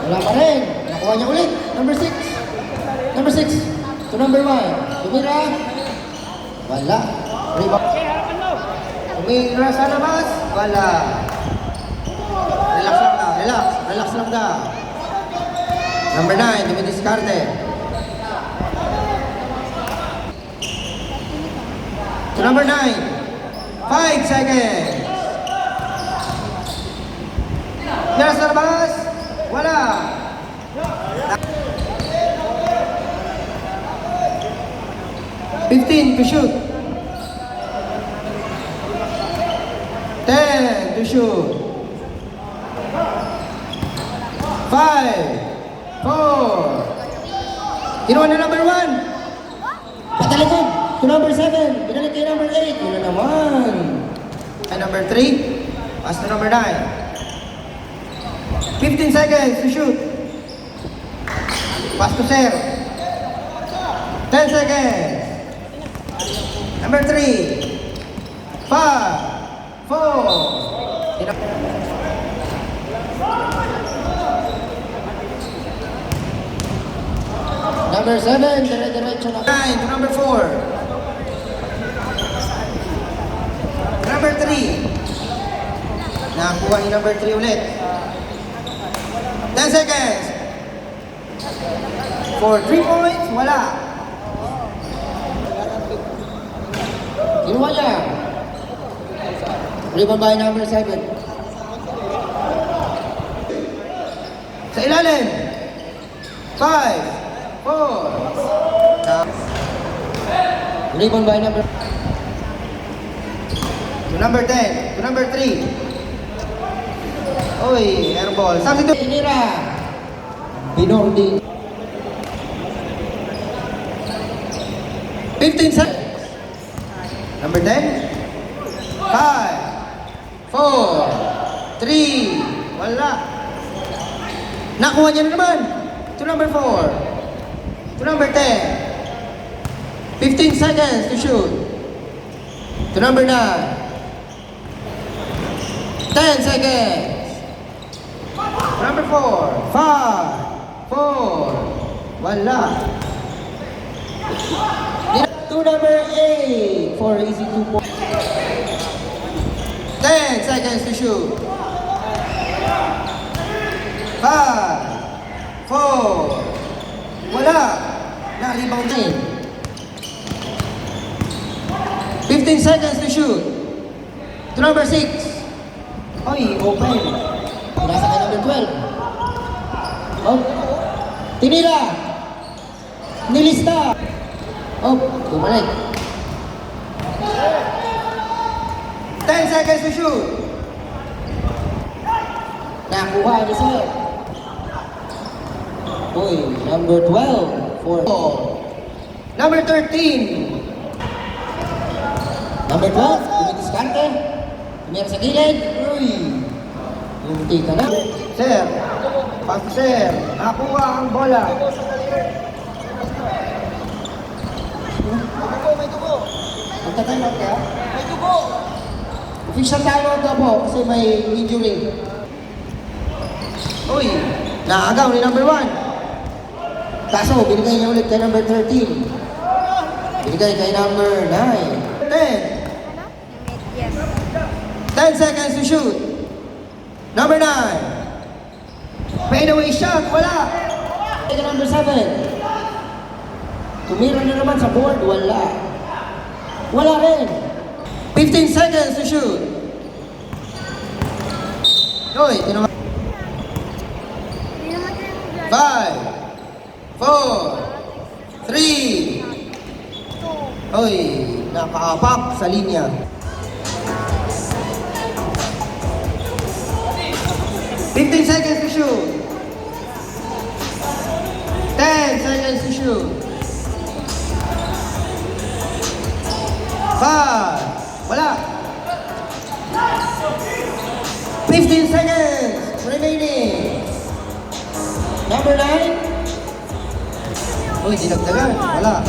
Wala pa rin. Nakuha niya ulit. Number 6. Number 6. To number 1. Tumira. Wala. Rebound. Tumira sa labas. Wala. Relax lang na. Relax. Relax lang na. Number 9. Dumidiskarte. To number 9. 5 seconds. Tumira sa labas. Wala. 15 to shoot. 10 to shoot. 5, 4. Kinuha na number 1. Patalikod to number 7. Binalik kay number 8. Yun na naman. Ay number 3. Pass to number 9. 15 seconds to shoot. Pass to Sir. 10 seconds. Number 3. 5, 4. Number 7, dire-diretso na. 9 to number 4. Number 3. Nakakuha yung number 3 ulit. 10 seconds. For 3 points, wala. Kinuha niya. Rebound by number 7. Sa ilalim. 5, 4. Rebound by number. To number 10. To number 3. Uy, airball. Substitute. Inira. Binordi. 15 seconds. Number 10. 5, 4, 3. Wala. Nakuha niya na naman. To number 4. To number 10. 15 seconds to shoot. To number 9. 10 seconds. Number 4. 5, 4. Wala. To number 8 for easy 2 points. 10 seconds to shoot. 5, 4. Wala. Na-rebound din. 15 seconds to shoot. To number 6. Oy, open. Nasa ka number 12. Oh. Tinira. Nilista. Oh, bumalik. 10 seconds to shoot. Nakuha ni Sir. Uy, number 12 for number 13. Number 12, dumidiskarte. Tumira sa gilid. Uy, munti ka na. Sir, pass Sir. Nakuha ang bola. May dugo. Magta-time out kaya? May dugo. Official time out na po kasi may injury. Uy, naagaw ni number 1. Kaso, binigay niya ulit kay number 13. Binigay kay number 9. 10. 10 seconds to shoot. Number 9. Fade away shot. Wala. Kay number 7. Tumira na naman sa board. Wala. Wala rin. 15 seconds to shoot. Uy, tinaman. 5, 4, 3. Uy, nakaapak sa linya. 15 seconds to shoot. 10 seconds to shoot. 5. Wala. 15 seconds remaining. Number 9. Uy, dinagdagan. Wala.